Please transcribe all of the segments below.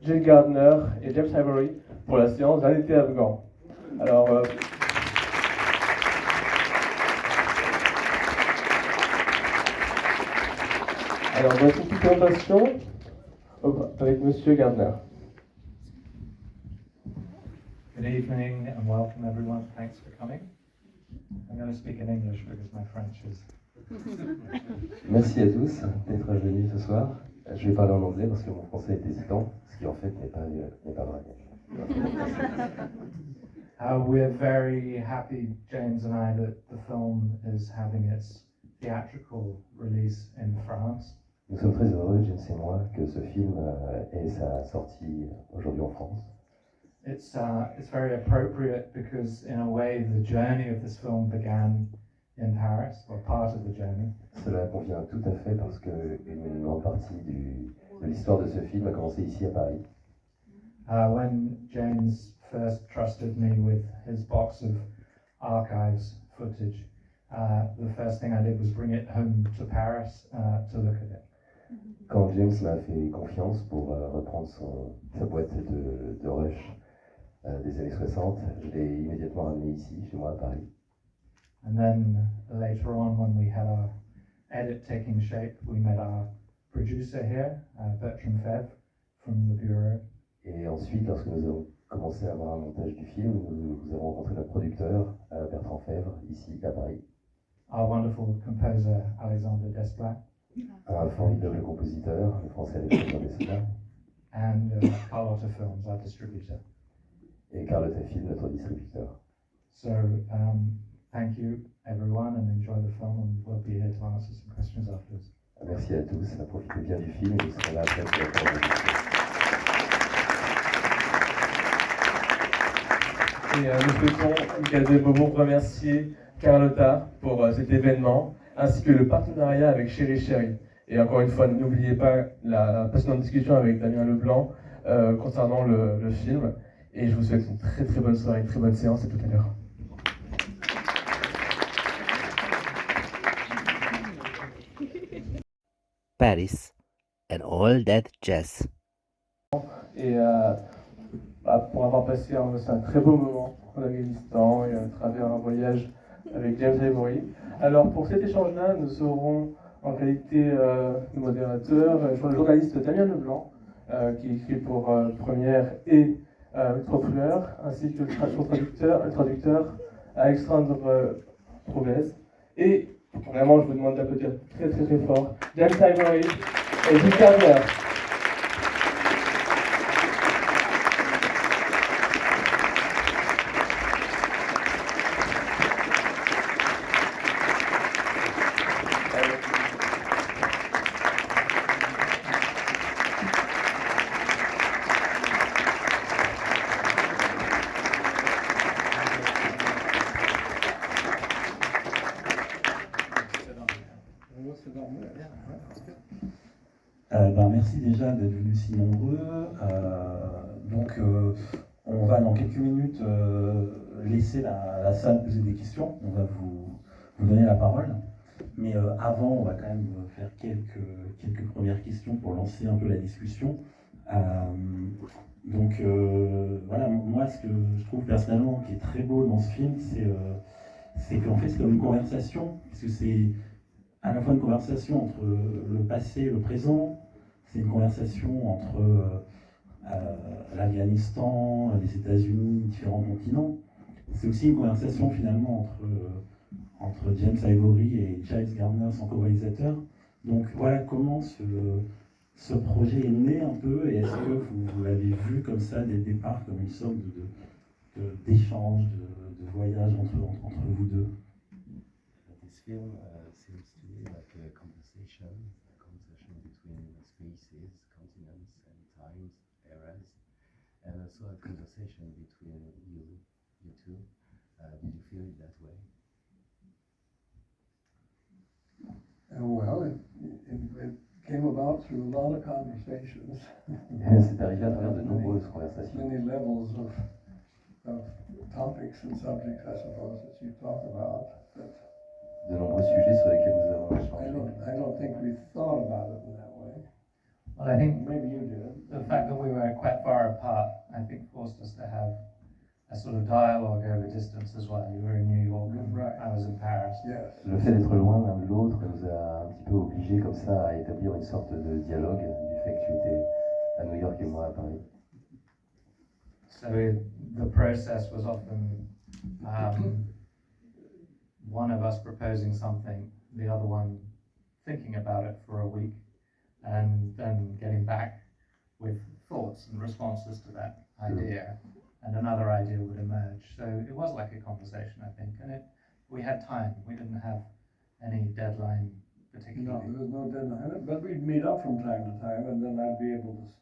Giles Gardner et James Ivory pour la séance d'un été afghan. Alors, voici une petite présentation avec Monsieur Gardner. Good evening and welcome everyone. Thanks for coming. I'm going to speak in English because my French is... Merci à tous d'être venus ce soir. Je vais parler en anglais parce que mon français est hésitant, ce qui en fait n'est pas vrai. We're very happy, James and I, that the film is having its theatrical release in France. Nous sommes très heureux, James et moi, que ce film ait sa sortie aujourd'hui en France. It's very appropriate because in a way the journey of this film began in Paris, or part of the journey. Cela convient tout à fait parce qu'une grande partie de l'histoire de ce film a commencé ici à Paris. When James first trusted me with his box of archives footage, the first thing I did was bring it home to Paris to look at it. Quand James m'a fait confiance pour reprendre sa boîte de rush des années 60, je l'ai immédiatement ramené ici, chez moi à Paris. And then later on, when we had our edit taking shape, we met our producer here, Bertram Fev, from the Bureau. Et ensuite, lorsque nous avons commencé à avoir un montage du film, nous avons rencontré notre producteur, Bertrand Fèvre, ici à Paris. Our wonderful composer, Alexandre Desplat. Un formidable compositeur, le français Alexandre Desplat. And Carlotta Films, our distributor. Et Carlotta Film, notre distributeur. So, thank you everyone and enjoy the film, and we'll be here to answer some questions afterwards. Merci à tous, profitez bien du film et nous serons là après pour répondre aux questions. Et nous souhaitons, Michael de Beaubourg, remercier Carlotta pour cet événement, ainsi que le partenariat avec Chéri Chéri. Et encore une fois, n'oubliez pas la passionnante discussion avec Damien Leblanc concernant le film. Et je vous souhaite une très très bonne soirée, une très bonne séance, et tout à l'heure. Paris and all that jazz. Et pour avoir passé un très beau moment en Afghanistan et à travers un voyage avec Giles Gardner. Alors pour cet échange-là, nous aurons en qualité de modérateur le journaliste Damien Leblanc, qui écrit pour Première et Métropoleur, ainsi que le traducteur Alexandre Provez. Et vraiment, je vous demande d'applaudir très très très fort James Ivory et Giles Gardner. Merci déjà d'être venus si nombreux. On va dans quelques minutes laisser la salle poser des questions. On va vous donner la parole. Mais avant, on va quand même faire quelques premières questions pour lancer un peu la discussion. Voilà, moi ce que je trouve personnellement qui est très beau dans ce film, c'est qu'en fait c'est comme une conversation, parce que c'est à la fois une conversation entre le passé et le présent, c'est une conversation entre l'Afghanistan, les États-Unis, différents continents. C'est aussi une conversation finalement entre James Ivory et Giles Gardner, son co-réalisateur. Donc voilà comment ce projet est né un peu, et est-ce que vous l'avez vu comme ça dès le départ, comme une sorte d'échange, de voyage entre vous deux? This film seems to me like a conversation between spaces, continents and times, eras, and also a conversation between you two. Did you feel it that way? Well, it came about through a lot of conversations. C'est arrivé à travers de nombreuses conversations. Many levels of topics and subjects, I suppose, that you talk about. But de nombreux sujets sur lesquels nous avons échangé. I don't think we thought about it in that way. Well, I think maybe you did. the fact that we were quite far apart, I think, forced us to have a sort of dialogue over distance as well. You were in New York and Right. I was in Paris. Yes. Le fait d'être loin l'un de l'autre nous a un petit peu obligés comme ça à établir une sorte de dialogue du fait que tu étais à New York et moi à Paris. So the process was often one of us proposing something, the other one thinking about it for a week, and then getting back with thoughts and responses to that idea, and another idea would emerge. So it was like a conversation, I think, and we had time. We didn't have any deadline No, particularly. there was no deadline, but we'd meet up from time to time, and then I'd be able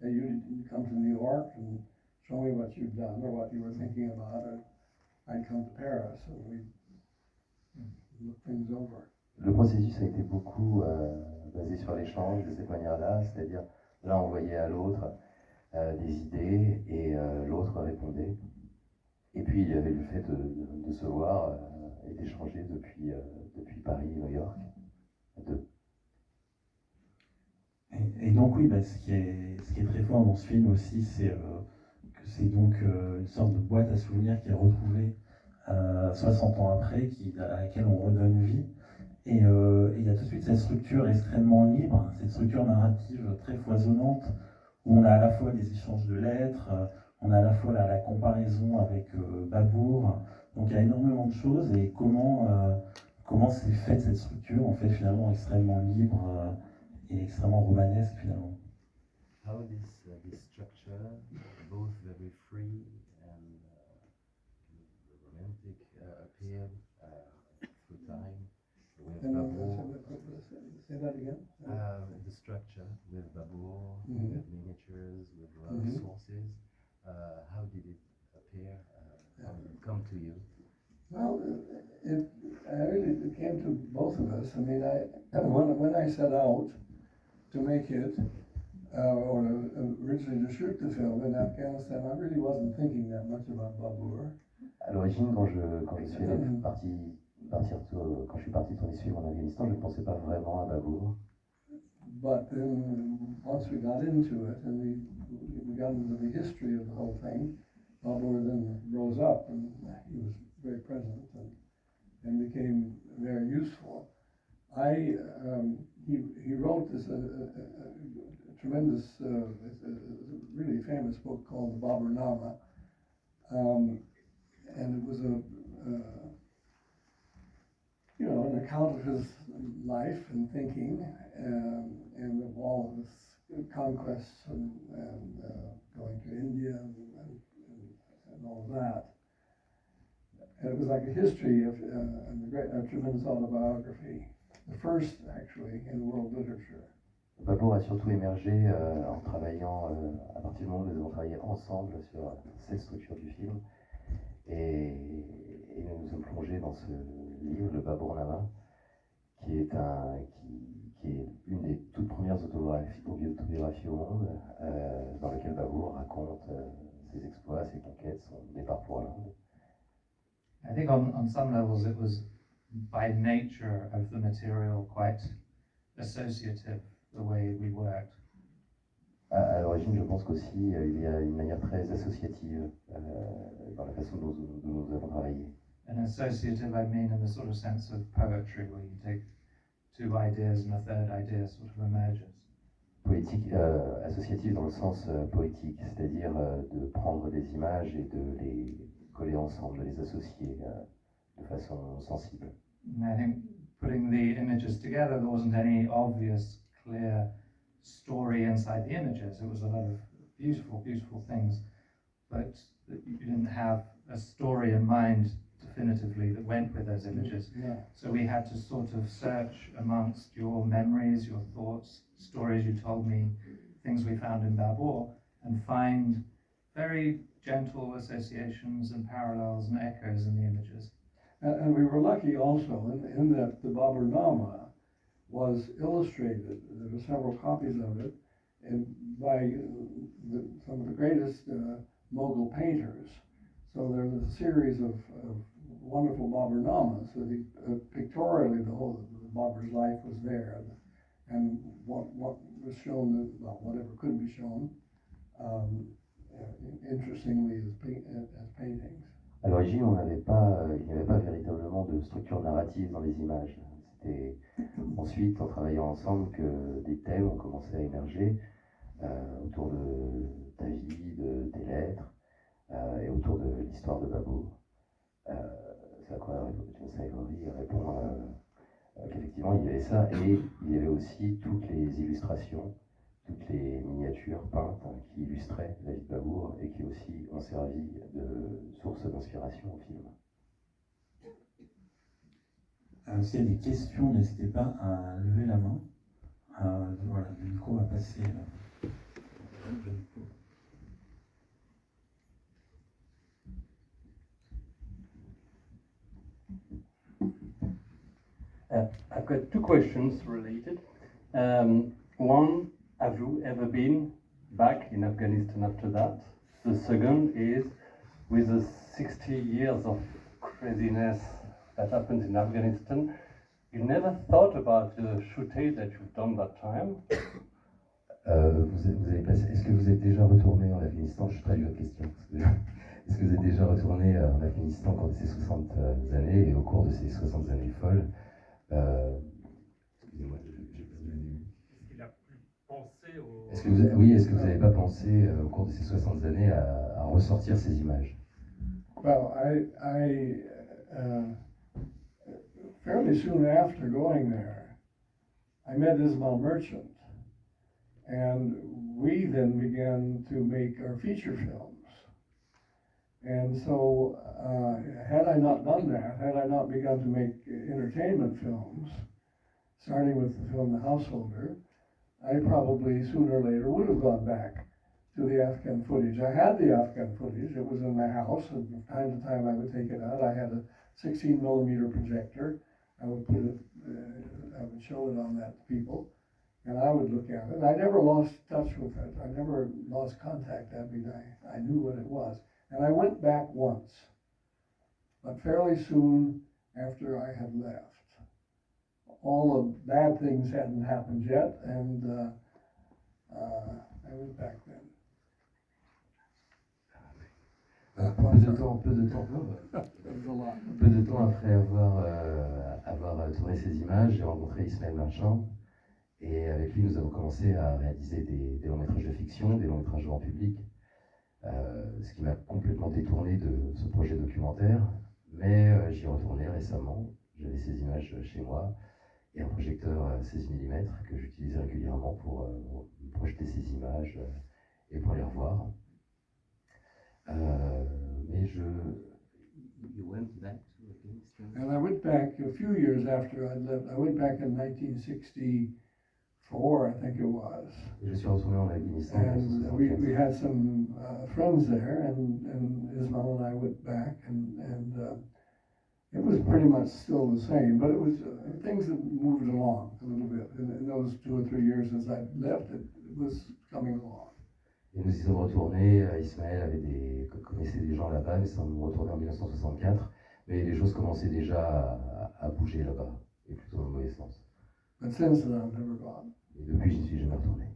to, you'd come to New York and show me what you've done or what you were thinking about, and I'd come to Paris and we'd look things over. Le processus a été beaucoup basé sur l'échange de cette manière-là, c'est-à-dire l'un envoyait à l'autre des idées et l'autre répondait. Et puis il y avait le fait de se voir et d'échanger depuis Paris et New York. Et donc oui, ce qui est très fort dans ce film aussi, c'est que c'est donc une sorte de boîte à souvenirs qui est retrouvée 60 ans après, à laquelle on redonne vie. Et il y a tout de suite cette structure extrêmement libre, cette structure narrative très foisonnante, où on a à la fois des échanges de lettres, on a à la fois la comparaison avec Beaubourg. Donc il y a énormément de choses, et comment s'est faite cette structure, en fait, finalement extrêmement libre et extrêmement romanesque, finalement. How this structure, both very free and romantic, appeared through time with Beaubourg. Say that again? The structure with Beaubourg, Mhm. with miniatures, with Mhm. sources. How did it appear? How did it come to you? Well, it came to both of us. I mean, when I set out to make it, or originally to shoot the film in Afghanistan, I really wasn't thinking that much about Beaubourg. À l'origine, quand je suis parti tourner ce film en Afghanistan, je ne pensais pas vraiment à Beaubourg. But then once we got into it and we got into the history of the whole thing, Beaubourg then rose up and he was very present and became very useful. He wrote this tremendous, really famous book called the Beaubourg-nama, and it was an account of his life and thinking, and of all of his conquests and going to India and all of that. And it was like a history of a tremendous autobiography, the first actually in world literature. Beaubourg a surtout émergé en travaillant, à partir du moment où nous avons travaillé ensemble sur cette structure du film, et nous nous sommes plongés dans ce livre, le Beaubourg-nama, qui est une des toutes premières autobiographies au monde, dans lequel Beaubourg raconte ses exploits, ses conquêtes, son départ pour l'Inde. I think on some levels it was by nature of the material quite associative, the way we worked. À l'origine, je pense qu'aussi il y a une manière très associative dans la façon dont nous avons travaillé. And associative, I mean in the sort of sense of poetry, where you take two ideas and a third idea sort of emerges. Poétique, associative dans le sens poétique, c'est-à-dire de prendre des images et de les coller ensemble, de les associer de façon sensible. And I think putting the images together, there wasn't any obvious, clear story inside the images. It was a lot of beautiful, beautiful things, but you didn't have a story in mind definitively that went with those images. Yeah. So we had to sort of search amongst your memories, your thoughts, stories you told me, things we found in Beaubourg, and find very gentle associations and parallels and echoes in the images. And we were lucky also in that the Beaubourg-nama was illustrated. There were several copies of it, and by some of the greatest Mughal painters. So there was a series of wonderful Beaubourg-namas. So pictorially, the Beaubourg's life was there, and what was shown, well, whatever could be shown, interestingly as paintings. À l'origine, il n'y avait pas véritablement de structure narrative dans les images. C'était ensuite, en travaillant ensemble, que des thèmes ont commencé à émerger autour de ta vie, de tes lettres, et autour de l'histoire de Beaubourg. C'est à quoi Giles Gardner répond qu'effectivement il y avait ça, et il y avait aussi toutes les illustrations, toutes les miniatures peintes qui illustraient la vie de Beaubourg et qui aussi ont servi de source d'inspiration au film. S'il y a des questions, n'hésitez pas à lever la main. Voilà, le micro va passer. I've got two questions related. One, have you ever been back in Afghanistan after that? The second is, with the 60 years of craziness that happens in Afghanistan, you never thought about the shooting that you've done that time? Est-ce que vous êtes déjà retourné en Afghanistan? Je traduis votre question. Est-ce que vous êtes déjà retourné en Afghanistan au cours de ces 60 années, et au cours de ces 60 années folles? Excusez-moi, j'ai perdu le début. Est-ce qu'il a pensé au... Est-ce que vous n'avez pas pensé au cours de ces 60 années à ressortir ces images? Well, I fairly soon after going there, I met Ismail Merchant, and we then began to make our feature films. And so, had I not done that, had I not begun to make entertainment films, starting with the film The Householder, I probably sooner or later would have gone back to the Afghan footage. I had the Afghan footage. It was in my house, and from time to time I would take it out. I had a 16 millimeter projector. I would put it, I would show it on that to people, and I would look at it. I never lost touch with it. I never lost contact. I mean, I knew what it was. And I went back once, but fairly soon after I had left. All the bad things hadn't happened yet, and I went back then. Peu de temps après avoir tourné ces images, j'ai rencontré Ismail Marchand, et avec lui nous avons commencé à réaliser des longs métrages de fiction, des longs métrages grand public, ce qui m'a complètement détourné de ce projet documentaire, mais j'y retournais récemment. J'avais ces images chez moi et un projecteur 16 mm que j'utilisais régulièrement pour projeter ces images et pour les revoir. Mais You went back to Afghanistan? And I went back a few years after I'd left. I went back in 1964, I think it was. Et je suis retourné en Afghanistan. And we had some friends there, and Ismail and I went back, and it was pretty much still the same, but it was things that moved along a little bit. In those 2 or 3 years since I left, it was coming along. Et nous y sommes retournés. Ismaël connaissait des gens là-bas. Nous sommes retournés en 1964, mais les choses commençaient déjà à bouger là-bas, et plutôt dans le mauvais sens. But since then, I've never gone. Et depuis, je n'y suis jamais retourné.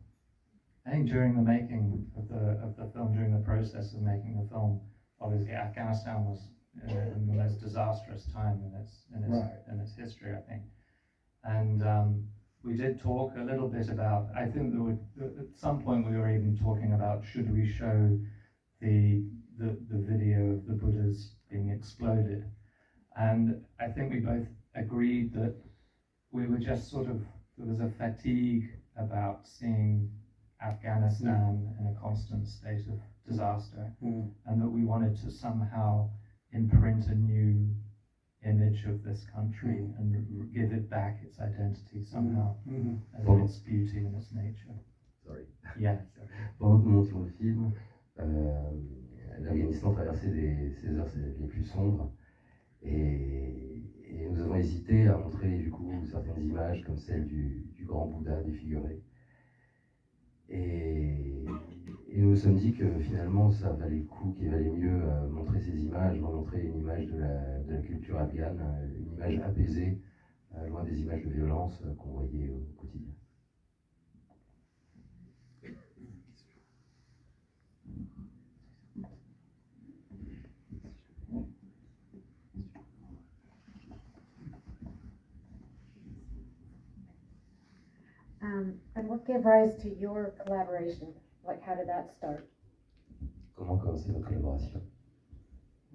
I think during the making of the film, during the process of making the film, obviously Afghanistan was in the most disastrous time in its history, I think. And we did talk a little bit about, I think at some point we were even talking about, should we show the video of the Buddhas being exploded? And I think we both agreed that we were just there was a fatigue about seeing Afghanistan in a constant state of disaster, and that we wanted to somehow imprint a new image of this country and give it back its identity somehow, and its beauty and its nature. Sorry. Yeah. Pendant que nous montions le film, l'Afghanistan traversait ses heures les plus sombres, et nous avons hésité à montrer du coup certaines images comme celle du grand Bouddha défiguré. Et nous nous sommes dit que finalement ça valait le coup, qu'il valait mieux montrer ces images, montrer une image de la culture afghane, une image apaisée, loin des images de violence qu'on voyait au quotidien. gave rise to your collaboration? Like, how did that start? Comment a commencé votre collaboration?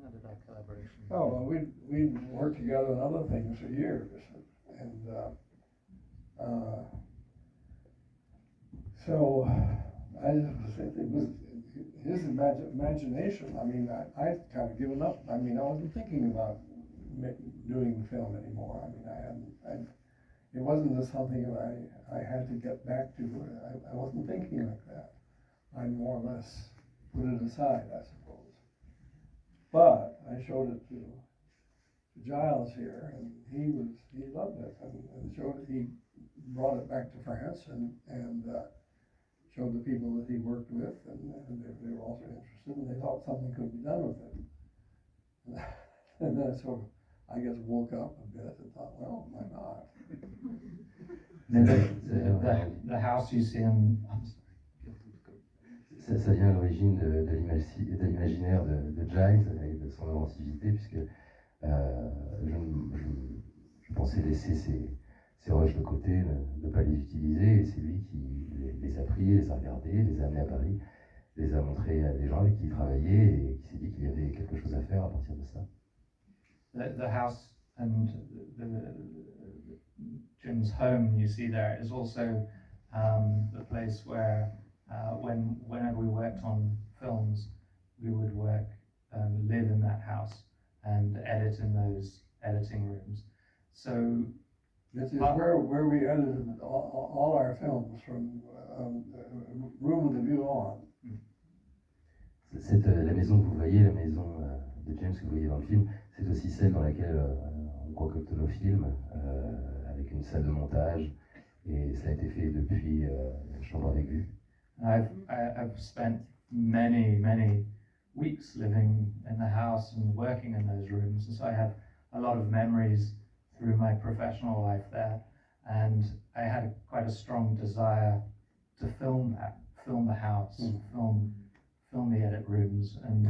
How did that collaboration? Oh, well, we worked together on other things for years, and so I just think it was his imagination. I mean, I'd kind of given up. I mean, I wasn't thinking about doing the film anymore. I mean, it wasn't just something that I had to get back to. I wasn't thinking like that. I more or less put it aside, I suppose. But I showed it to Giles here, and he loved it, and showed it. He brought it back to France and showed the people that he worked with, and they were also interested, and they thought something could be done with it. And then I sort of, I guess, woke up a bit and thought, well, why not? The house you see in... Ça vient à l'origine de l'imaginaire de Giles et de son inventivité, puisque je pensais laisser ces rushs de côté, ne pas les utiliser, et c'est lui qui les a pris, les a regardés, les a amenés à Paris, les a montrés à des gens avec qui il travaillait, et qui s'est dit qu'il y avait quelque chose à faire à partir de ça. The house and Jim's home you see there is also the place where whenever we worked on films, we would work and live in that house and edit in those editing rooms. So this is where we edited all our films from room with a view on. La maison que vous voyez, la maison de James que vous voyez dans le film, c'est aussi celle dans laquelle on concocte nos films, avec une salle de montage, et ça a été fait depuis la chambre avec vue. I've spent many weeks living in the house and working in those rooms, and so I have a lot of memories through my professional life there, and I had quite a strong desire to film the house, film the edit rooms, and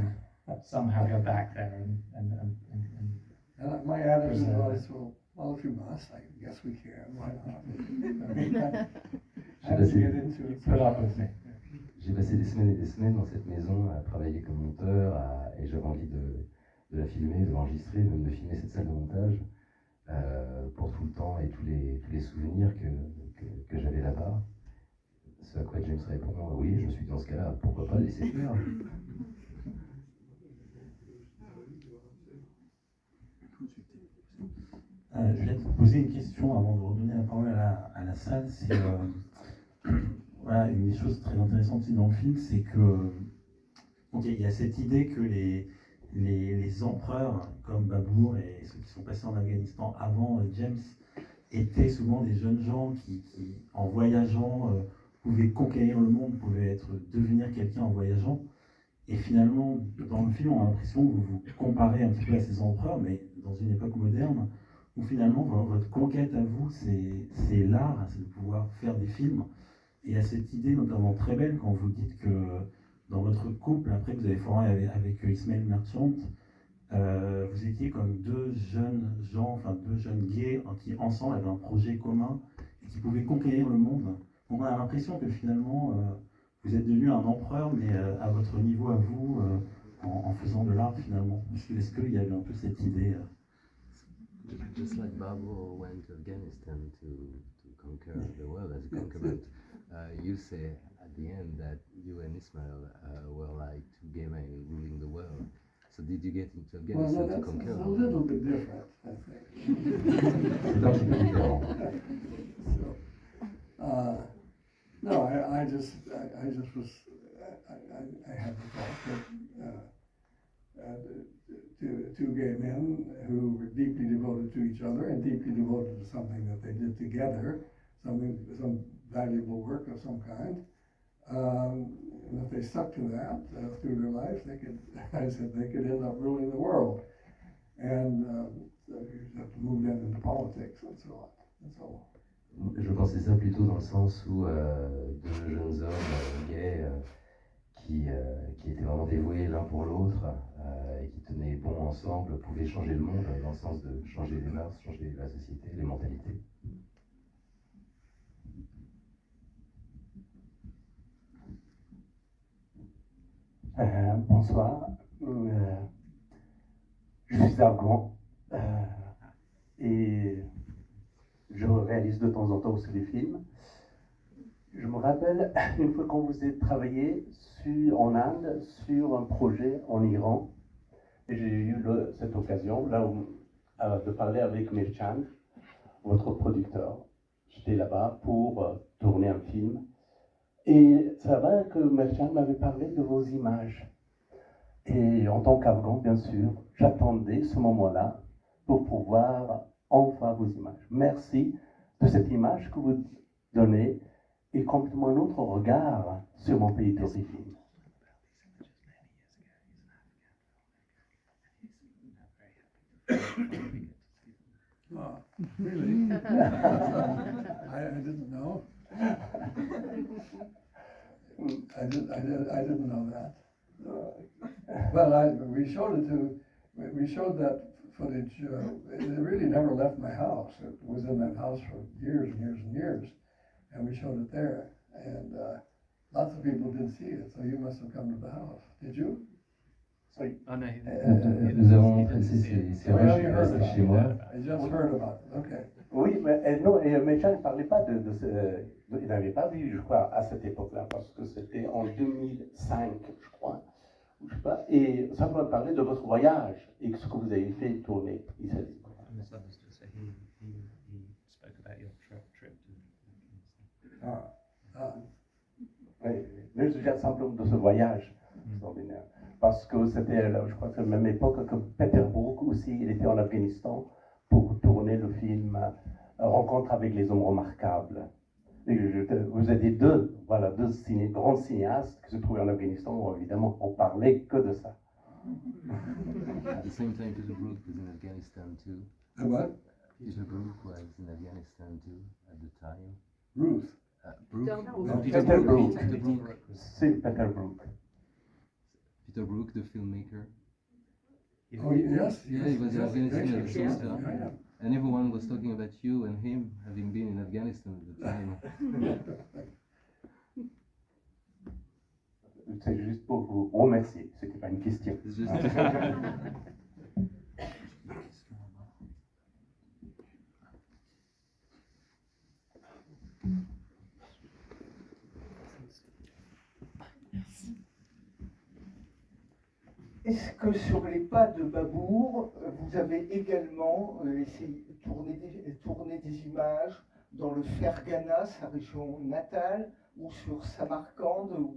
somehow go back there and my attitude was, well, if you must, I guess we can. Why not? I mean, I have to get into it. put up with me. J'ai passé des semaines et des semaines dans cette maison à travailler comme monteur, et j'avais envie de la filmer, de l'enregistrer, même de filmer cette salle de montage, pour tout le temps et tous les souvenirs que j'avais là-bas. Ce à quoi James répond, oui, je suis dans ce cas-là, pourquoi pas laisser faire. Je voulais te poser une question avant de redonner la parole à la salle. C'est voilà, une des choses très intéressantes aussi dans le film, c'est que il y a cette idée que les empereurs comme Beaubourg et ceux qui sont passés en Afghanistan avant James étaient souvent des jeunes gens qui en voyageant, pouvaient conquérir le monde, pouvaient devenir quelqu'un en voyageant. Et finalement, dans le film, on a l'impression que vous vous comparez un petit peu à ces empereurs, mais dans une époque moderne, où finalement, votre conquête à vous, c'est l'art, c'est de pouvoir faire des films. Et il y a cette idée notamment très belle quand vous dites que dans votre couple, après que vous avez formé avec Ismaël Merchant, vous étiez comme deux jeunes gens, enfin deux jeunes gays qui ensemble avaient un projet commun et qui pouvaient conquérir le monde. Donc on a l'impression que finalement, vous êtes devenu un empereur, mais à votre niveau à vous, en faisant de l'art finalement. Est-ce qu'il y avait un peu cette idée Just like Babur went to Afghanistan to conquer the world as a concurrent, you say at the end that you and Ismail were like two gay men ruling the world. So did you get into Afghanistan to conquer? Well, that's a little bit different, I think. C'est un petit peu différent. No, I just was, I had the thought that two gay men who were deeply devoted to each other and deeply devoted to something that they did together, some valuable work of some kind. And if they stuck to that through their life, they could end up ruling the world. And you have to move that into politics and so on. That's all. Je pensais ça plutôt dans le sens où deux jeunes hommes gays qui étaient vraiment dévoués l'un pour l'autre et qui tenaient bon ensemble pouvaient changer le monde dans le sens de changer les mœurs, changer la société, les mentalités. Bonsoir. Je suis afghan et je réalise de temps en temps aussi des films. Je me rappelle une fois quand vous avez travaillé en Inde sur un projet en Iran. Et j'ai eu cette occasion là de parler avec Mirchan, votre producteur. J'étais là-bas pour tourner un film. Et c'est vrai que Mirchan m'avait parlé de vos images. Et en tant qu'Afghan, bien sûr, j'attendais ce moment-là pour pouvoir enfin vos images. Merci de cette image que vous donnez et complètement un autre regard sur mon pays d'origine. Oh, really? I didn't know. I didn't know that. Well, we showed that footage. It really never left my house. It was in that house for years and years and years, and we showed it there. And lots of people did see it. So you must have come to the house. Did you? Nous avons montré ces rushs chez moi. I just heard about it. Okay. Oui, mais non, et Mirchan ne parlait pas il n'avait pas vu, je crois, à cette époque-là, parce que c'était en 2005, je crois, ou je sais pas, et simplement parler de votre voyage et ce que vous avez fait tourner ici. Oui, mais je viens simplement de ce voyage extraordinaire. Parce que c'était, je crois que la même époque que Beaubourg aussi, il était en Afghanistan pour tourner le film Rencontre avec les hommes remarquables. Et vous étiez deux grands cinéastes qui se trouvaient en Afghanistan où évidemment on parlait que de ça. At the same time, Peter Brook was in Afghanistan too. What? Peter Brook was in Afghanistan too at the time. Ruth. Peter Brook. C'est Peter Brook. Peter Brook, the filmmaker. Oh, yes. Yeah, he was in Afghanistan at the same Yeah. time. And everyone was talking about you and him having been in Afghanistan at the time. C'est juste pour vous remercier, c'était pas une question. It's just Est-ce que sur les pas de Beaubourg, vous avez également essayé de tourner des images dans le Fergana, sa région natale, ou sur Samarcande, dont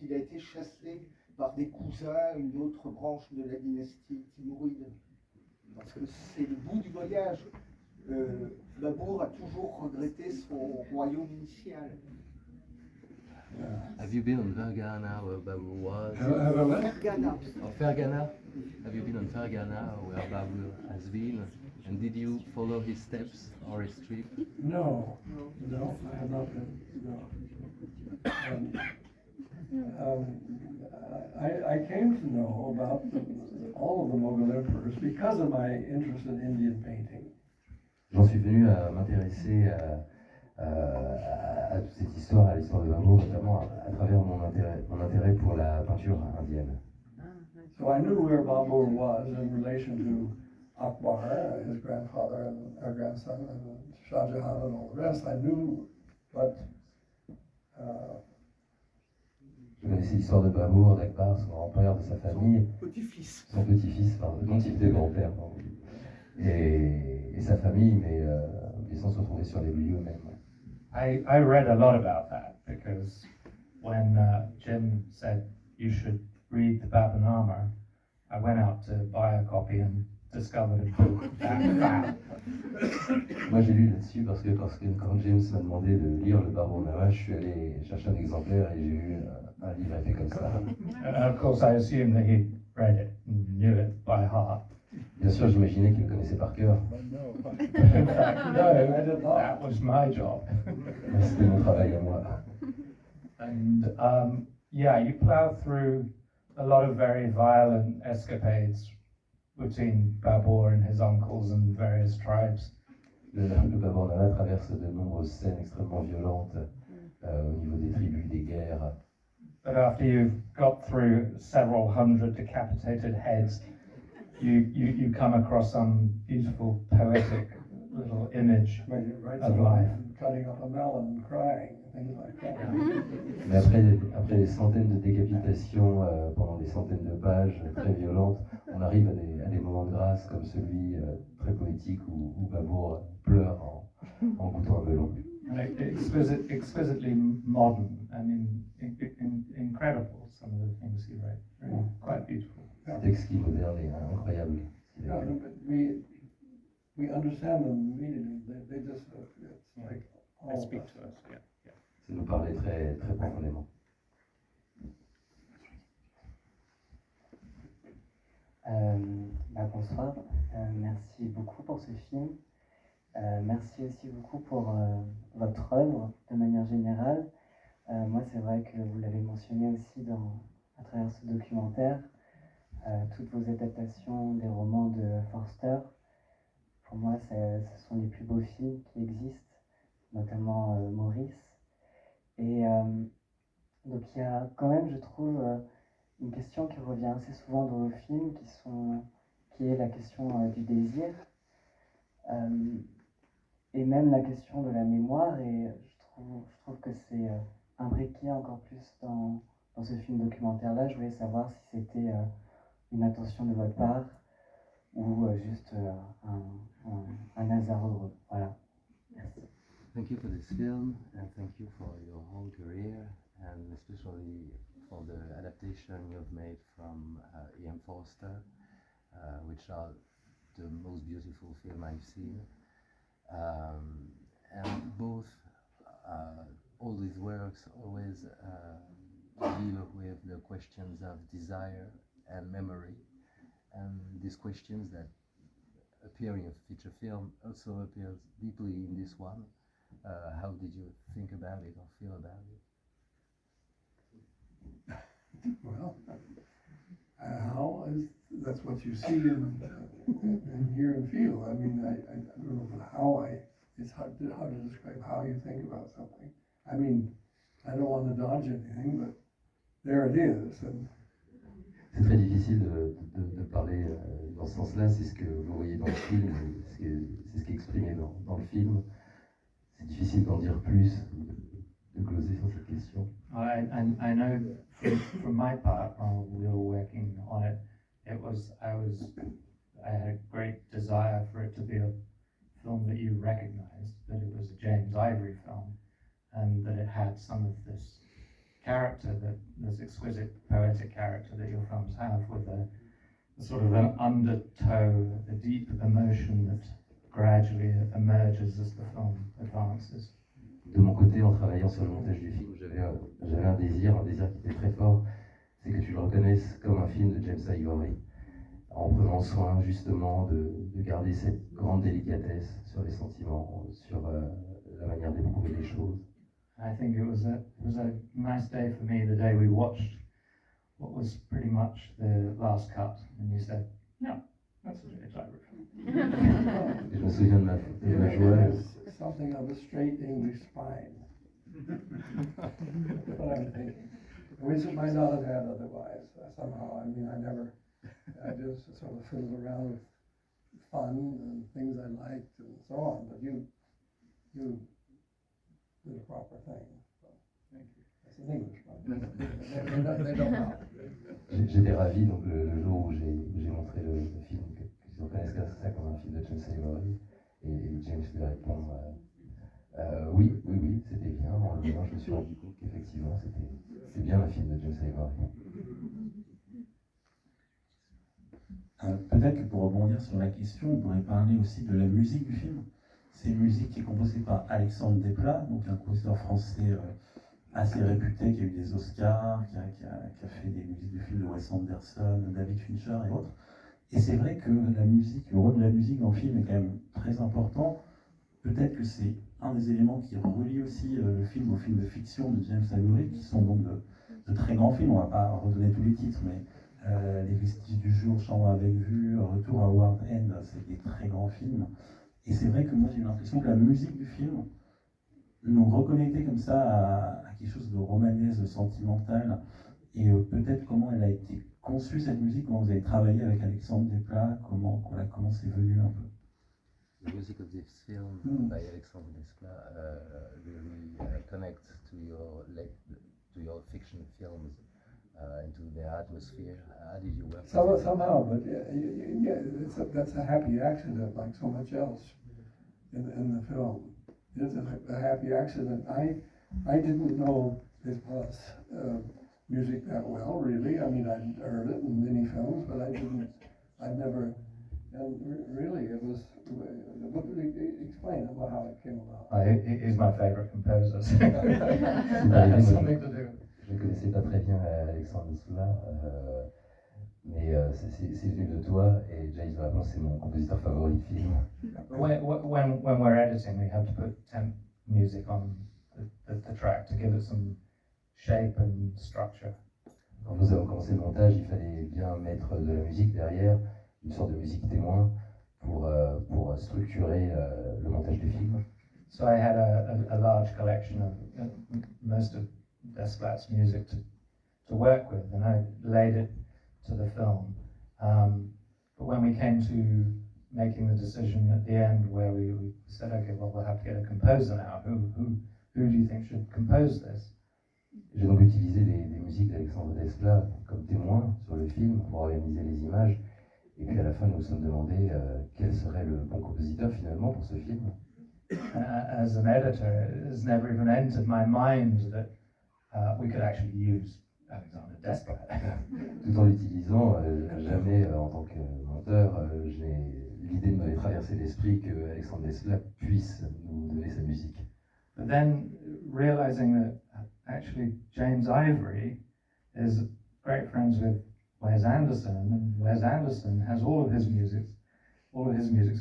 il a été chassé par des cousins, une autre branche de la dynastie timouride? Parce que c'est le bout du voyage. Beaubourg a toujours regretté son royaume initial. Have you been on Fergana where Babur was? Fergana. Or Fergana? Have you been on Fergana where Babur has been? And did you follow his steps or his trip? No, I have not been. No. I came to know about all of the Mughal emperors because of my interest in Indian painting. J'en suis venu à m'intéresser à toute cette histoire, à l'histoire de Babur, notamment à travers mon intérêt pour la peinture indienne. So I knew where Babur was in relation to Akbar, his grandfather and our grandson, and Shah Jahan and all the rest. I knew, but Je connaissais l'histoire de Babur, d'Akbar, son grand-père, de sa famille, Petit-fils. son petit-fils, dont il était grand-père, et sa famille, mais sans se retrouver sur les lieux même. I read a lot about that because when Jim said you should read the Baburnama, I went out to buy a copy and discovered a book that fat. Moi j'ai lu là-dessus parce que quand James m'a demandé de lire le Baburnama, je suis allé chercher un exemplaire et j'ai eu un livre fait comme ça. And of course I assumed that he'd read it and knew it by heart. Bien sûr, j'imaginais qu'il le connaissait par cœur. In fact, no, that was my job. Mais c'était mon travail à moi. And yeah, you plow through a lot of very violent escapades between Babur and his uncles and various tribes. Le Baburnama traverse de nombreuses scènes extrêmement violentes au niveau des tribus, des guerres. But after you've got through several hundred decapitated heads, you come across some beautiful poetic little image of life. Cutting up a melon and crying, things like that. Mais après des centaines de décapitations pendant des centaines de pages très violentes, on arrive à des moments de grâce comme celui très poétique où Beaubourg pleure en goûtant un melon. Exquisitely modern and incredible, some of the things he wrote. Really, quite beautiful. C'est exquis, moderne et incroyable. Yeah, but we understand them immediately. They just, it's like all They of speak us. to us, yeah. Ça nous parlait très, très profondément. Bonsoir, merci beaucoup pour ce film. Merci aussi beaucoup pour votre œuvre de manière générale. Moi, c'est vrai que vous l'avez mentionné aussi à travers ce documentaire, toutes vos adaptations des romans de Forster. Pour moi, ce sont les plus beaux films qui existent, notamment Maurice. Et donc il y a quand même, je trouve, une question qui revient assez souvent dans vos films, qui est la question du désir, et même la question de la mémoire. Et je trouve que c'est imbriqué encore plus dans ce film documentaire-là. Je voulais savoir si c'était une intention de votre part ou juste un hasard heureux. Voilà. Merci. Thank you for this film and thank you for your whole career and especially for the adaptation you've made from Ian Forster, which are the most beautiful film I've seen. And both, all these works always deal with the questions of desire and memory. And these questions that appear in a feature film also appears deeply in this one. How did you think about it or feel about it? Well, that's what you see and hear and feel. I mean, I don't know it's hard to describe how you think about something. I mean, I don't want to dodge anything, but there it is. C'est très difficile de parler dans ce sens-là, c'est ce que vous voyez dans le film, c'est ce qui est exprimé dans le film. C'est difficile d'en dire plus, de gloser sur cette question. I know from my part, while we were working on it, I had a great desire for it to be a film that you recognized, that it was a James Ivory film, and that it had some of this character, this exquisite poetic character that your films have, with a sort of an undertow, a deep emotion that gradually emerges as the film advances. De mon côté, en travaillant sur le montage du film, j'avais un désir qui était très fort, c'est que tu le reconnaisses comme un film de James Ivory, en prenant soin justement de garder cette grande délicatesse sur les sentiments, sur la manière d'éprouver les choses. I think it was a nice day for me, the day we watched what was pretty much the last cut, and you said, "Yeah, that's a James Ivory film." Et je me souviens de ma joie. Something of a straight English spine. That's what I'm thinking. Which it might not have had otherwise, somehow. I mean, I just sort of fiddled around with fun and things I liked and so on, but you did a proper thing. So, thank you. That's an English one. They don't know. J'étais ravi donc le jour où j'ai montré le film, qu'ils reconnaissent ça comme un film de James Ivory. Et James lui répond oui, c'était bien. En le voyant, je me suis rendu compte qu'effectivement, c'est bien un film de Giles Gardner. Peut-être que pour rebondir sur la question, on pourrait parler aussi de la musique du film. C'est une musique qui est composée par Alexandre Desplat, donc un compositeur français assez réputé, qui a eu des Oscars, qui a fait des musiques de films de Wes Anderson, David Fincher et autres. Et c'est vrai que la musique, le rôle de la musique dans le film est quand même très important. Peut-être que c'est un des éléments qui relie aussi le film aux films de fiction de James Ivory, qui sont donc de très grands films. On ne va pas redonner tous les titres, mais Les Vestiges du Jour, Chambre avec vue, Retour à World End, c'est des très grands films. Et c'est vrai que moi j'ai l'impression que la musique du film nous reconnecter comme ça à quelque chose de romanesque, de sentimental, et peut-être comment elle a été conçue cette musique, comment vous avez travaillé avec Alexandre Desplat, comment c'est venu un peu. The music of this film by Alexandre Desplat really connects to your fiction films, into their atmosphere. How did you work? Somehow, but that's a happy accident, like so much else in the film. It's a happy accident. I didn't know Desplat's music that well, really. I mean, I'd heard it in many films, but I'd never. And really, it was. Explain about how it came about. He's my favorite composer. So that has something to do. Je ne connaissais pas très bien Alexandre Desplat, mais c'est venu de toi, et Giles Gardner, c'est mon compositeur favori de film. When we're editing, we have to put temp music on the track to give it some shape and structure. Quand nous avons commencé le montage, il fallait bien mettre de la musique derrière, une sorte de musique témoin, pour structurer le montage du film. So I had a large collection of most of Desplat's music to work with, and I laid it to the film. But when we came to making the decision at the end, where we said, okay, well, we'll have to get a composer now. Who do you think should compose this? J'ai donc utilisé des musiques d'Alexandre Desplat comme témoins sur le film pour organiser les images. Et puis à la fin, nous nous sommes demandé quel serait le bon compositeur finalement pour ce film. As an editor, it has never even entered my mind that we could actually use Alexandre Desplat. Tout en l'utilisant, jamais en tant que monteur, l'idée ne m'avait traversé l'esprit que Alexandre Desplat puisse nous donner sa musique. But then realizing that actually James Ivory is great friends with Wes Anderson, and Wes Anderson has all of his music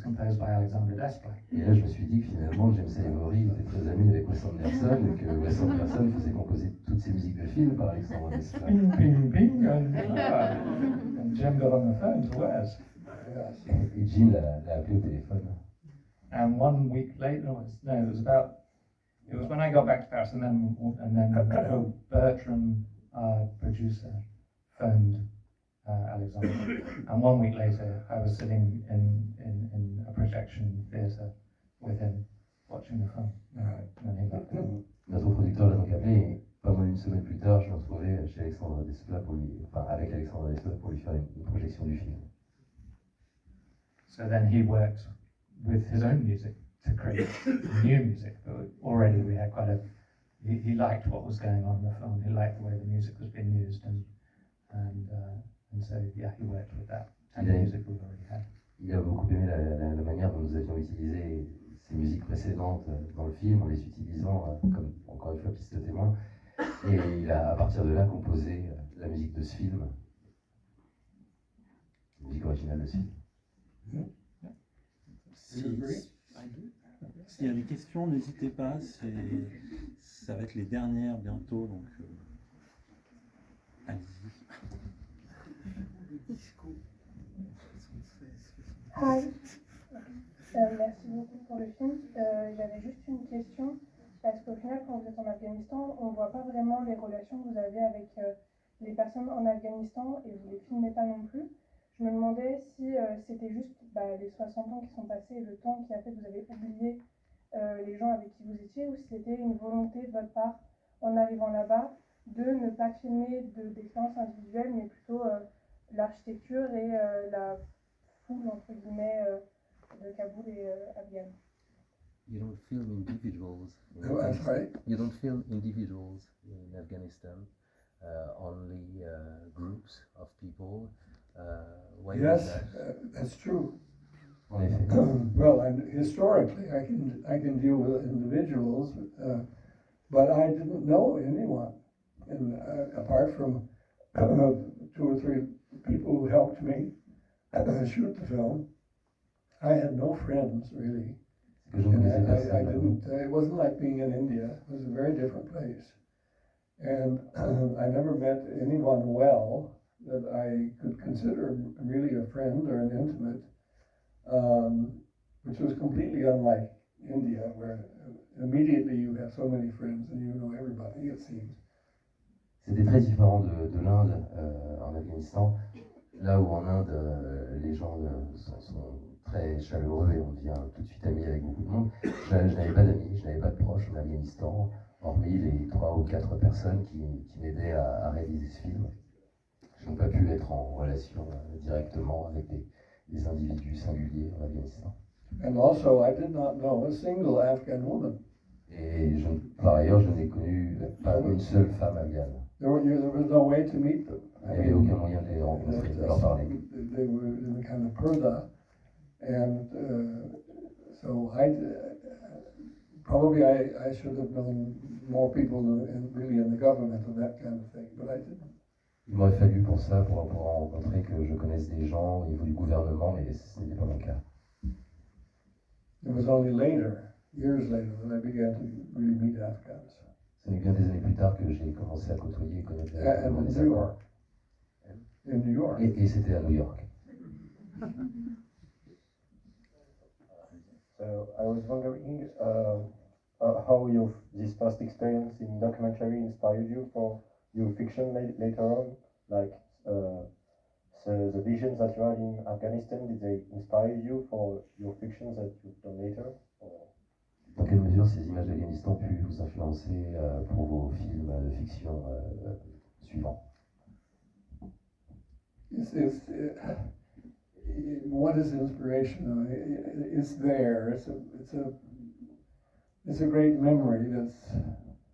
composed by Alexandre Desplat. Et là, je me suis dit que finalement, James Ivory était très ami avec Wes Anderson et que Wes Anderson faisait composer toutes ses musiques de films par Alexandre Desplat. Ping, ping, ping, and Jim got on the phone to Wes. Et Jim l'a appelé au téléphone. And 1 week later, it was when I got back to Paris, and then Bertram, producer, phoned Alexandre. And 1 week later, I was sitting in a projection theatre with him, watching the film. And he loved it. Notre producteur l'a donc appelé, et pas moins d'une semaine plus tard, je me retrouvais chez Alexandre Desplat avec Alexandre Desplat pour lui faire une projection du film. So then he worked with his own music to create new music. But already we had he liked what was going on in the film. He liked the way the music was being used, and so yeah, he worked with that and the music we've already had. Il a beaucoup aimé la manière dont nous avions utilisé ces musiques précédentes dans le film, en les utilisant comme encore une fois piste de témoin. Et il a à partir de là composé la musique de ce film, la musique originale de ce film. S'il y a des questions, n'hésitez pas, ça va être les dernières bientôt, donc allez-y. Hi. Merci beaucoup pour le film. J'avais juste une question, parce qu'au final, quand vous êtes en Afghanistan, on ne voit pas vraiment les relations que vous avez avec les personnes en Afghanistan, et vous ne les filmez pas non plus. Je me demandais si c'était juste les 60 ans qui sont passés et le temps qui a fait que vous avez oublié les gens avec qui vous étiez, ou si c'était une volonté de votre part, en arrivant là-bas, de ne pas filmer d'expériences individuelles, mais plutôt l'architecture et la foule, entre guillemets, de Kaboul et Afghan. You don't film individuals. That's right. You don't film individuals in Afghanistan. Only groups of people. Why Yes, is that? that's true. En effet. Well, and historically, I can deal with individuals, but I didn't know anyone, and apart from 2 or 3 people who helped me shoot the film, I had no friends really. And I didn't. It wasn't like being in India. It was a very different place, and I never met anyone well that I could consider really a friend or an intimate, which was completely unlike India, where immediately you have so many friends and you know everybody, it seems. C'était très différent de l'Inde en Afghanistan. Là où en Inde, les gens sont très chaleureux et on devient tout de suite amis avec beaucoup de monde. Je n'avais pas d'amis, je n'avais pas de proches en Afghanistan, hormis les 3 ou 4 personnes qui m'aidaient à réaliser ce film. Je n'ai pas pu être en relation directement avec des individus singuliers en Afghanistan. And also, I did not know a single Afghan woman. Et par ailleurs, je n'ai connu pas une seule femme afghane. There was no way to meet them. Il n'y avait aucun moyen de les rencontrer, de leur parler. They were in a kind of purdah, and so probably I should have known more people really in the government and that kind of thing, but I didn't. Il m'aurait fallu pour ça, pour rencontrer, que je connaisse des gens au niveau du gouvernement, mais ce n'était pas mon cas. It was only later, years later, that I began to really meet Afghans. Ce n'est bien des années plus tard que j'ai commencé à côtoyer et connaître des Afghans. In New York. Et c'était à New York. So I was wondering how this first experience in documentary inspired you for your fiction later on, like so the visions that you had in Afghanistan, did they inspire you for your fictions that you've done later? Dans quelle mesure ces images d'Afghanistan ont pu vous influencer pour vos films de fiction suivants? What is inspiration? It's there. It's a great memory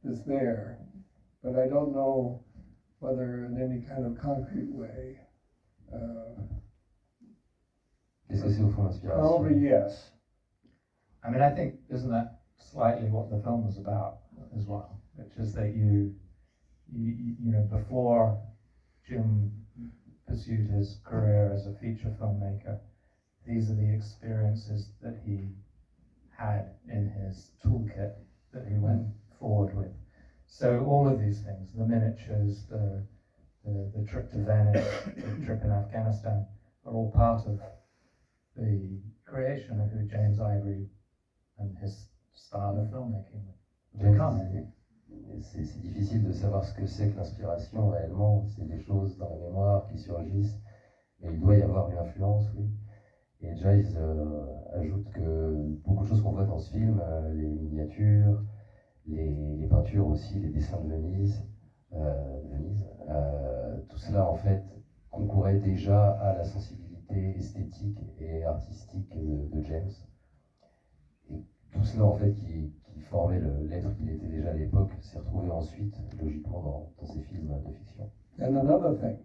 that's there, but I don't know whether in any kind of concrete way. Qu'est-ce que c'est au fond l'inspiration? Probably yes. I mean, I think, isn't that slightly what the film was about as well? Which is that you know, before Jim pursued his career as a feature filmmaker, these are the experiences that he had in his toolkit that he went forward with. So all of these things, the miniatures, the trip to Venice, the trip in Afghanistan, are all part of the creation of who James Ivory and his style of filmmaking become. C'est difficile de savoir ce que c'est que l'inspiration réellement. C'est des choses dans la mémoire qui surgissent, mais il doit y avoir une influence, oui. Et Giles ajoute que beaucoup de choses qu'on voit dans ce film, les miniatures, les peintures aussi, les dessins de Venise, tout cela en fait concourait déjà à la sensibilité esthétique et artistique de James. Et tout cela en fait qui formait l'être qu'il était déjà à l'époque s'est retrouvé ensuite logiquement dans ses films de fiction. And another thing,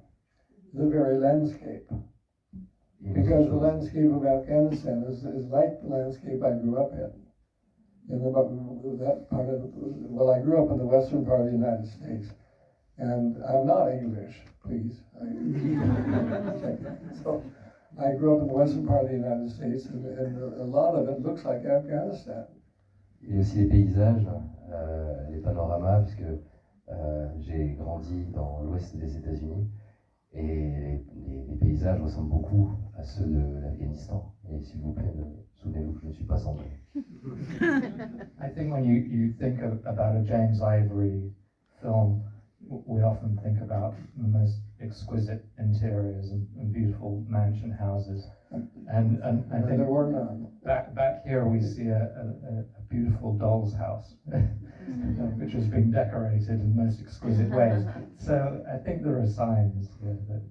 the very landscape. Because the landscape of Afghanistan is like the landscape I grew up in. That part of, well, I grew up in the western part of the United States, and I'm not English, please. So I grew up in the western part of the United States, and a lot of it looks like Afghanistan. Et aussi les paysages, les panoramas, puisque j'ai grandi dans l'ouest des États-Unis, et les paysages ressemblent beaucoup à ceux de l'Afghanistan. Et s'il vous plaît, souvenez-vous que je ne suis pas anglais. I think when you think about a James Ivory film, we often think about the most exquisite interiors and beautiful mansion houses. And I think there were none. Back here we see a beautiful doll's house, which has been decorated in most exquisite ways. So I think there are signs that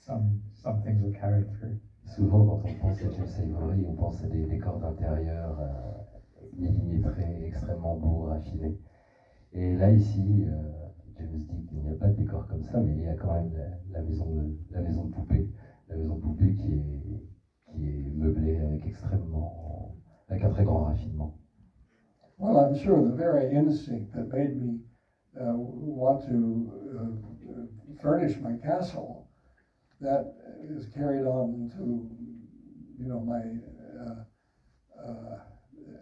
some things are carried through. Souvent, quand on pense à James Ivory, on pense à des décors d'intérieur millimétrés, extrêmement beaux, raffinés. Et là, ici, James dit qu'il n'y a pas de décor comme ça, mais il y a quand même la maison de poupée. La maison de poupée qui est meublée avec un très grand raffinement. Well, I'm sure the very instinct that made me want to furnish my castle, that is carried on to, you know, my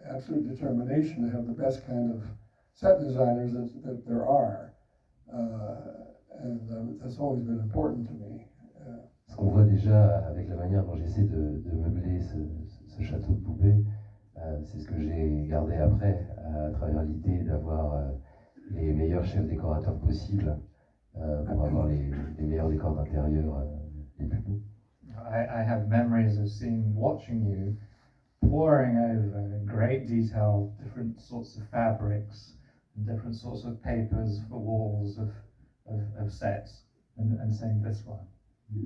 absolute determination to have the best kind of set designers that there are. And that's always been important to me. Ce qu'on voit déjà avec la manière dont j'essaie de meubler ce château de poupée, C'est ce que j'ai gardé après, à travers l'idée d'avoir les meilleurs chefs décorateurs possibles pour avoir les meilleurs décors d'intérieur les plus beaux. I have memories of watching you poring over in great detail different sorts of fabrics and different sorts of papers for walls of sets and saying this one. Je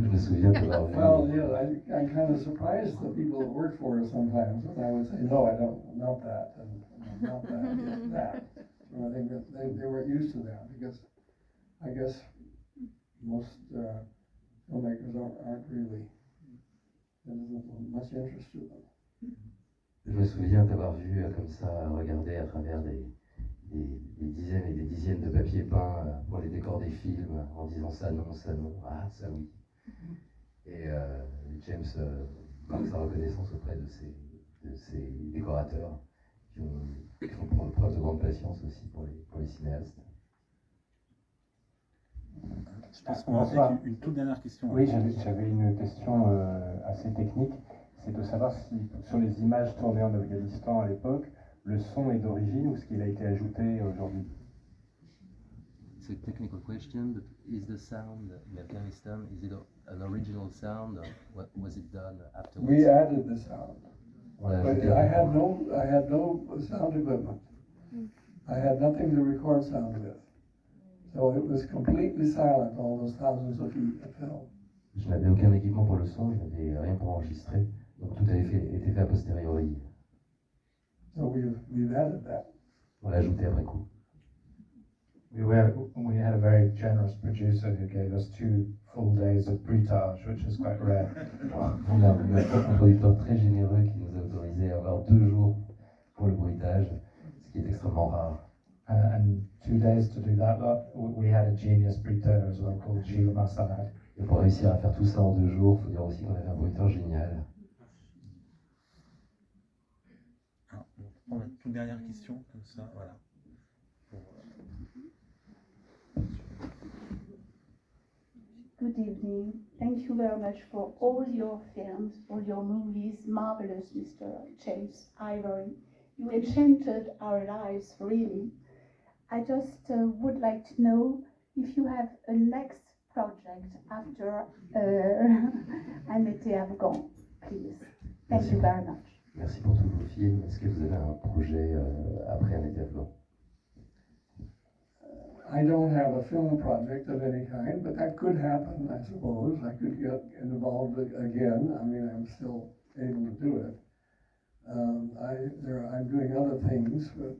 me souviens d'avoir vu. Well, yeah, I'm kind of surprised the people that work for us sometimes, and I would say, no, I don't, not that, and not that, just that. So I think that they weren't used to that, because I guess most filmmakers aren't really, there isn't much interest to them. Je me souviens d'avoir vu comme ça, regarder à travers des dizaines et des dizaines de papiers peints pour les décors des films, en disant ça non, ah ça oui. Et James marque sa reconnaissance auprès de ces décorateurs qui font preuve de grande patience aussi pour les cinéastes. Je pense qu'on va faire une toute dernière question. Oui, j'avais une question assez technique. C'est de savoir si sur les images tournées en Afghanistan à l'époque, le son est d'origine ou ce qu'il a été ajouté aujourd'hui. It's a technical question, but is the sound in Afghanistan, is it an original sound or what was it done afterwards? We added the sound. Voilà, But I had no sound equipment. I had nothing to record sound with. So it was completely silent, all those thousands of feet of film. Je n'avais aucun équipement pour le son, je n'avais rien pour enregistrer, donc tout avait été fait a posteriori. So we've added that. On l'a ajouté après coup. We had a very generous producer who gave us 2 full days of bruitage, which is quite rare. On a un producteur très généreux qui nous a autorisé à avoir 2 jours pour le bruitage, ce qui est extrêmement rare. And 2 days to do that, we had a genius bruiteur as well called Giles Gardner. Et pour réussir à faire tout ça en 2 jours, il faut dire aussi qu'on avait un bruiteur génial. On va prendre une toute dernière question, comme ça, voilà. Good evening. Thank you very much for all your films, all your movies. Marvelous, Mr. James Ivory. You enchanted our lives, really. I just would like to know if you have a next project after an été afghan, please. Thank you very much. Merci pour tous vos films. Est-ce que vous avez un projet après un été afghan? I don't have a film project of any kind, but that could happen, I suppose. I could get involved again. I mean, I'm still able to do it. I'm doing other things, but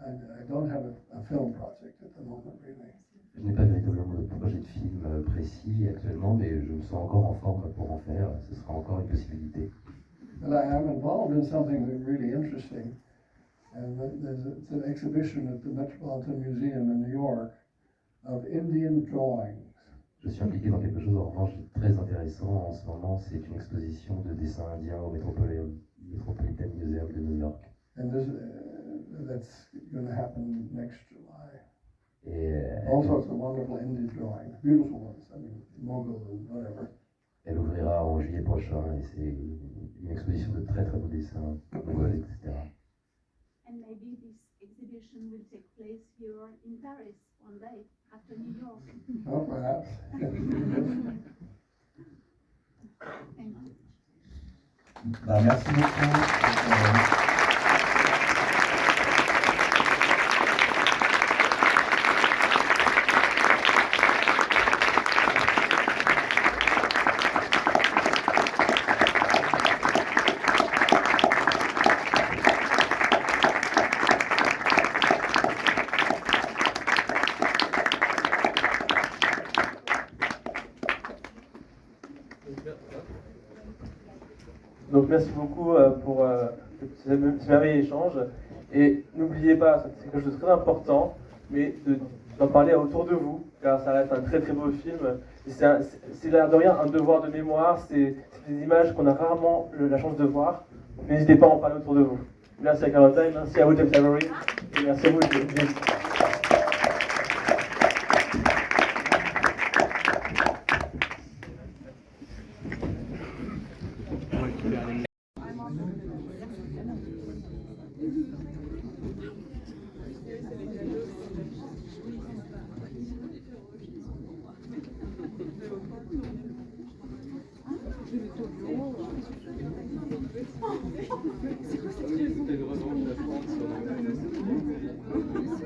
I don't have a film project at the moment, really. Je n'ai pas véritablement de projet de film précis actuellement, mais je me sens encore en forme pour en faire. Ce sera encore une possibilité. But I'm involved in something really interesting. And it's an exhibition at the Metropolitan Museum in New York of Indian drawings. Je suis impliqué dans quelque chose en revanche de très intéressant en ce moment. C'est une exposition de dessins indiens au Metropolitan Museum de New York. And that's going to happen next July. Et all sorts of wonderful Indian drawings, beautiful ones. I mean, Mughal and whatever. Elle ouvrira en juillet prochain et c'est une exposition de très très beaux dessins, Mogol, etc. And maybe this exhibition will take place here in Paris one day after New York. Oh, perhaps. Thank you. Merci beaucoup. Donc merci beaucoup pour ce merveilleux échange. Et n'oubliez pas, c'est quelque chose de très important, mais d'en parler autour de vous, car ça reste un très très beau film. C'est l'air de rien un devoir de mémoire, c'est des images qu'on a rarement la chance de voir. N'hésitez pas à en parler autour de vous. Merci à Caroline, merci à vous James Ivory, et merci à vous James. C'est